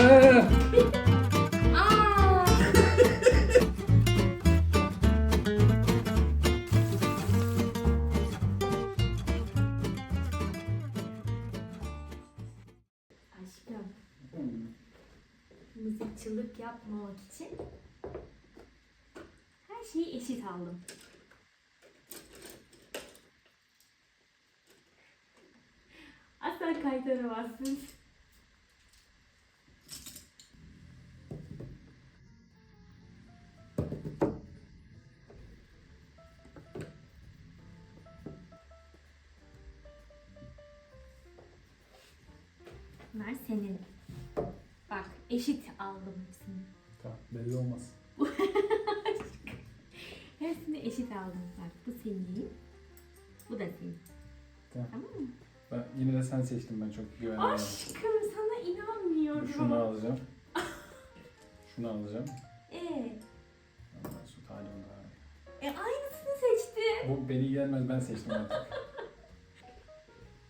Aa! Aşkım, mızıkçılık yapmamak için her şeyi eşit aldım. Asla kaytaramazsın. Bunlar senin. Bak, eşit aldım hepsini. Tamam, belli olmaz. Hepsini eşit aldım. Bak, bu senin. Bu da senin. Tamam. Tamam mı? Ben yine de sen seçtin, ben çok güvenmiyorum. Aşkım, sana inanmıyorum. Şunu alacağım. Şunu alacağım. Allah su tane onda. Aynısını seçti. Bu beni ilgilenmez, ben seçtim artık.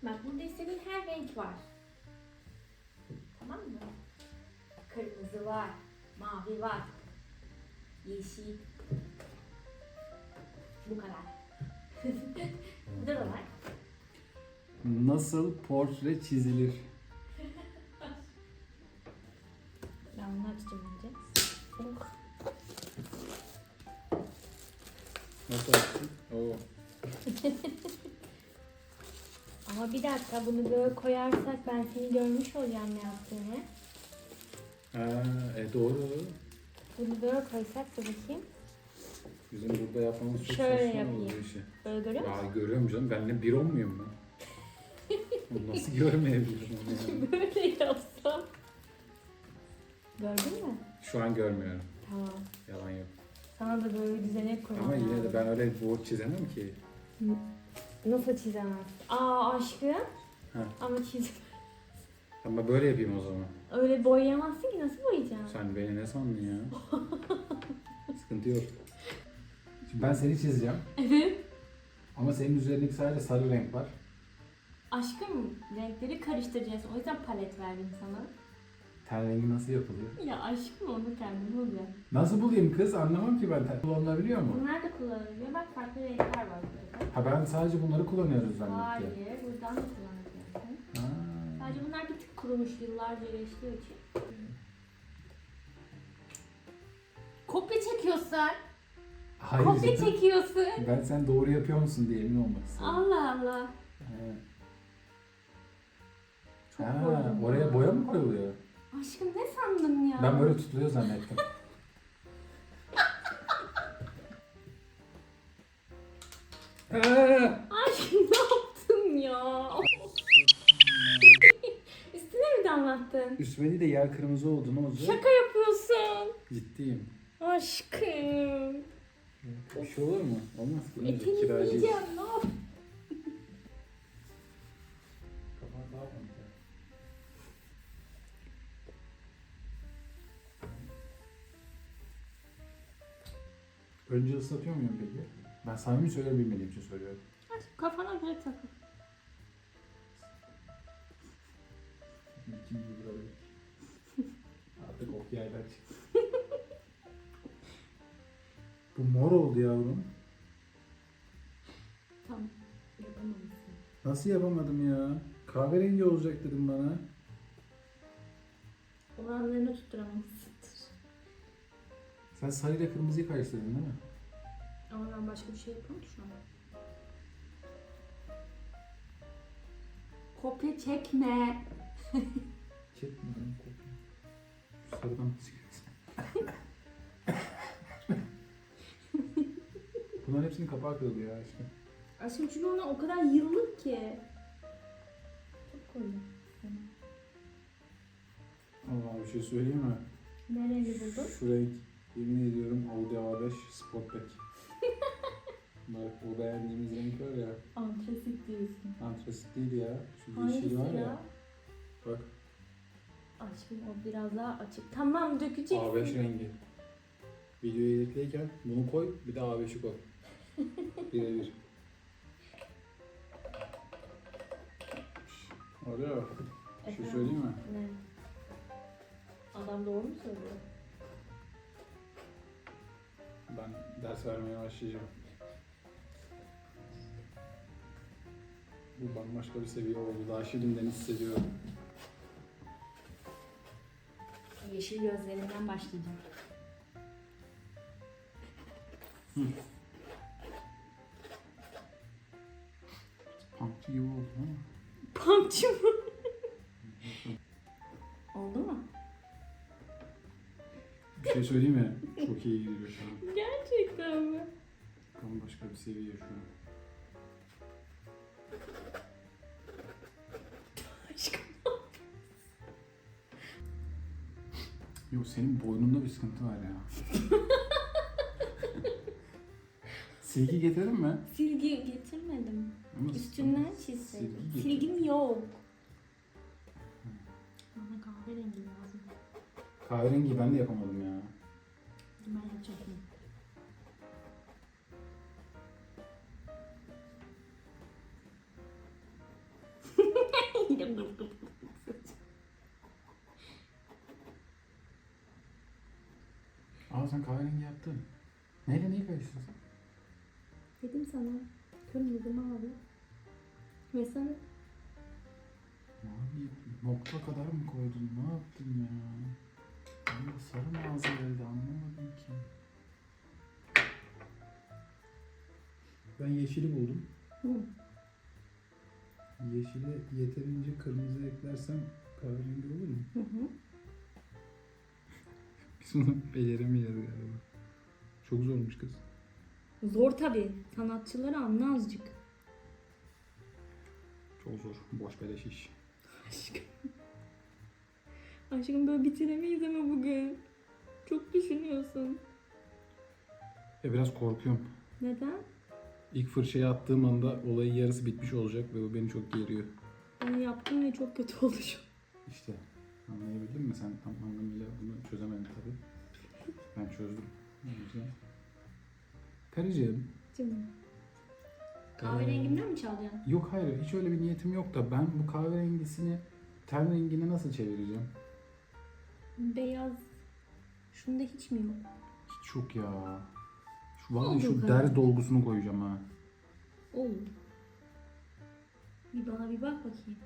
Bak, burada istediğin her renk var. Tamam mı? Kırmızı var, mavi var, yeşil. Bu kadar. Burada da var. Nasıl portre çizilir? Ben bunu açacağım önce. Oh. Nasıl açtın? Oo. Ama bir dakika, bunu böyle koyarsak ben seni görmüş olacağım ne yaptığını. Doğru. Bunu böyle koysak da bakayım. Bizim burada yapmamız çok Şöyle saçma yapayım. oldu işi. Böyle görüyor musun? Ya görüyorum canım, ben ne bir olmuyorum ben. Bunu nasıl görmeyebilirim onu yani? Böyle yapsam. Gördün mü? Şu an görmüyorum. Tamam. Yalan yok. Sana da böyle düzene koyalım. Ama yine de ben öyle boğut çizemem ki. Nasıl çizemez? Aa aşkım. Ha. Ama çiz. Ama böyle yapayım o zaman. Öyle boyayamazsın ki, nasıl boyayacaksın? Sen beni ne sandın ya? Sıkıntı yok. Şimdi ben seni çizeceğim. Evet. Ama senin üzerindeki sadece sarı renk var. Aşkım, renkleri karıştıracağız. O yüzden palet verdim sana. Ten rengi nasıl yapılıyor? Ya aşkım, onu kendin bulacaksın. Nasıl bulayım kız? Anlamam ki ben. Ten kullanılabiliyor mu? Bunlar da kullanılıyor. Bak, farklı renkler var burada. Ha, ben sadece bunları kullanıyoruz zannettim. Hayır, buradan da kullanabiliyorsun. Ha. Sadece bunlar bir tık kurumuş, yıllarca geçtiği için. Kopya çekiyorsun. Hayır Kopya canım. çekiyorsun. Ben sen doğru yapıyor musun diye emin olmak istedim. Allah Allah. Ha. Çok Ha, korktum oraya ya. boya mı koyuluyor? Aşkım, ne sandın ya? Ben böyle tutuluyor zannettim. Aşkım, ne yaptın ya? Üstüne mi damlattın? Üstüme değil de yer kırmızı oldu, ne olacak? Şaka yapıyorsun. Ciddiyim. Aşkım. Bir şey olur mu? Olmaz ki. Etini yiyeceğim, ne yap? Kapat daha fazla. Önce ıslatıyor muyum peki? Ben samimi söylüyorum, bilmediğim için söylüyorum. Aşkım, kafana göre takıl. Kim bilir. Artık ok yaydan çıktı. Bu mor oldu yavrum. Tamam. Yapamamışsın. Nasıl yapamadım ya? Kahverengi olacak dedim bana. Oranlarını tutturamamışsındır. Sen sarıyla kırmızıyı karıştırdın değil mi? Ama ben başka bir şey yapamam şu an. Kopya çekme. Çekme lan kopya. Şu sarıdan çıkıyorsun. Bunların hepsinin kapağı kırıldı ya aşkım. Aşkım, çünkü ona o kadar yıllık ki. Çok koyacağım. Allah, bir şey söyleyeyim mi? Ne rengi buldun? Şu renk, yemin ediyorum Audi A5 Sportback. Bak, o beğendiğimiz renk var ya. Antrasit diyorsun. Antrasit değil ya. Şu Hangisi yeşil var ya? ya. Bak, Aşkım, o biraz daha açık. Tamam, dökeceksin. A5 rengi. Videoyu editleyken bunu koy, bir de A5'i koy. Birebir. Alo. Bir şey söyleyeyim mi? Ne? adam doğru mu söylüyor? Ben ders vermeye başlayacağım. Bu bambaşka bir seviye oldu. Daha şimdiden hissediyorum. Yeşil gözlerinden başlayacağım. Punkçı gibi oldu ama. Punkçı mı? Oldu mu? Bir şey söyleyeyim mi? Çok iyi gidiyor şu an. Gerçekten mi? Bambaşka bir seviye şu an. Aşkım. Yok, senin boynunda bir sıkıntı var ya. Silgi getirdin mi? Silgi getirmedim. Ama Üstünden çizseydin. silgi getir. Silgim yok. Bana kahverengi lazım. Kahverengi ben de yapamadım ya. Ben yapacağım. Yine buldum. Aa, sen kahverengi yaptın. Neyle neyi karıştırdın? Dedim sana. Kırmızı mavi. Ve sen Abi nokta kadar mı koydun? Ne yaptın ya? Ben de sarı mağaza geldi, anlamadım ki. Ben yeşili buldum. Hı. Yeşile yeterince kırmızı eklersem kahverengi olur mu? Hı hı. Biz bunu beceremeyeceğiz galiba. Çok zormuş kız. Zor tabii. Sanatçıları anla azıcık. Çok zor. Boş beleş iş. Aşkım. Aşkım böyle bitiremeyiz ama bugün. Çok düşünüyorsun. Biraz korkuyorum. Neden? İlk fırçayı attığım anda olayın yarısı bitmiş olacak ve bu beni çok geriyor. Ben yaptım ve çok kötü oldu şu an. İşte anlayabildin mi? Sen tam anlamıyla bunu çözemedin tabii. Ben çözdüm. Ne güzel. Karıcığım. Canım. Kahverengimden mi çalacaksın? Yok, hayır, hiç öyle bir niyetim yok da ben bu kahverengisini ten rengine nasıl çevireceğim? Beyaz. Şunda hiç mi yok? Hiç yok ya. Vallahi Olduğu şu kadar. ders dolgusunu koyacağım ha. Olur. Bir bana bir bak bakayım.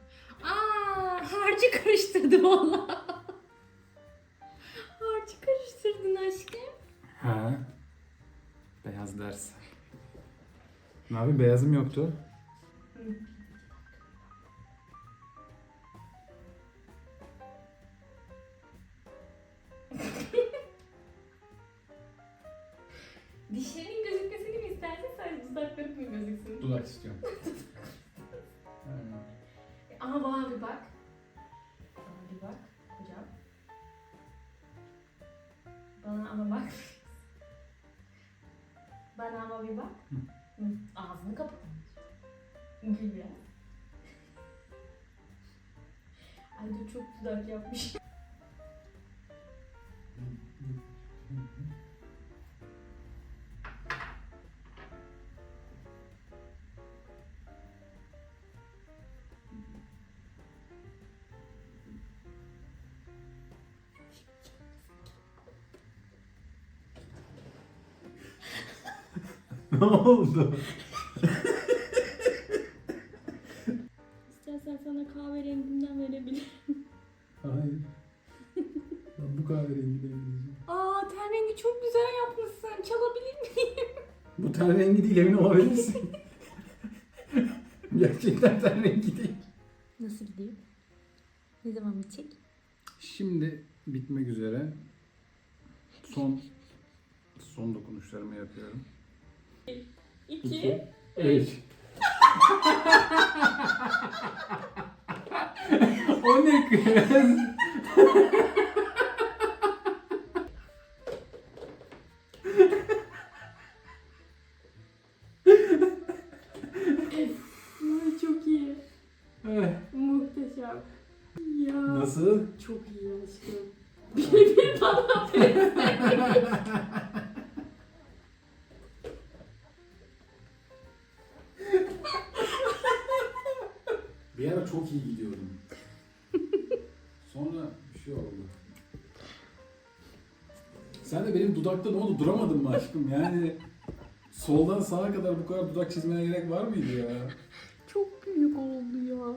Aa, harcı karıştırdı valla. Harcı karıştırdın aşkım. Ha. Beyaz ders. Ne yapayım, beyazım yoktu. Dişlerin gözükmesini mi istersin, sadece dudakların mı gözüksün? Dudak istiyorum. Ama bana bir bak. Bana bir bak hocam. Bana ama bak. Bana ama bir bak. Hı. Ağzını kapat. Gül biraz. Ay dur, çok dudak yapmış. Ne oldu? İstersen sana kahverengimden verebilirim. Hayır. Ben bu kahverengiden gideceğim. Aa, ten rengi çok güzel yapmışsın. Çalabilir miyim? Bu ten rengi değil, emin olabilirsin. Gerçekten ten rengi değil. Nasıl gidiyor? Ne zaman bitecek? Şimdi bitmek üzere. Son dokunuşlarımı yapıyorum. 2 3. O ne kız? Ay, çok iyi. Muhteşem. Ya. Nasıl? Çok iyi aşkım. Bir bana Bir ara çok iyi gidiyordum. Sonra bir şey oldu. Sen de benim dudakta ne oldu? Duramadın mı aşkım? Yani soldan sağa kadar bu kadar dudak çizmene gerek var mıydı ya? Çok büyük oldu ya.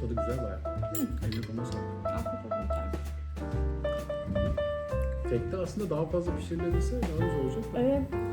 Tadı güzel bayağı. Eline koluna sağlık. Afiyet olsun. Tekte aslında daha fazla pişirilebilse daha güzel olacak da. Evet.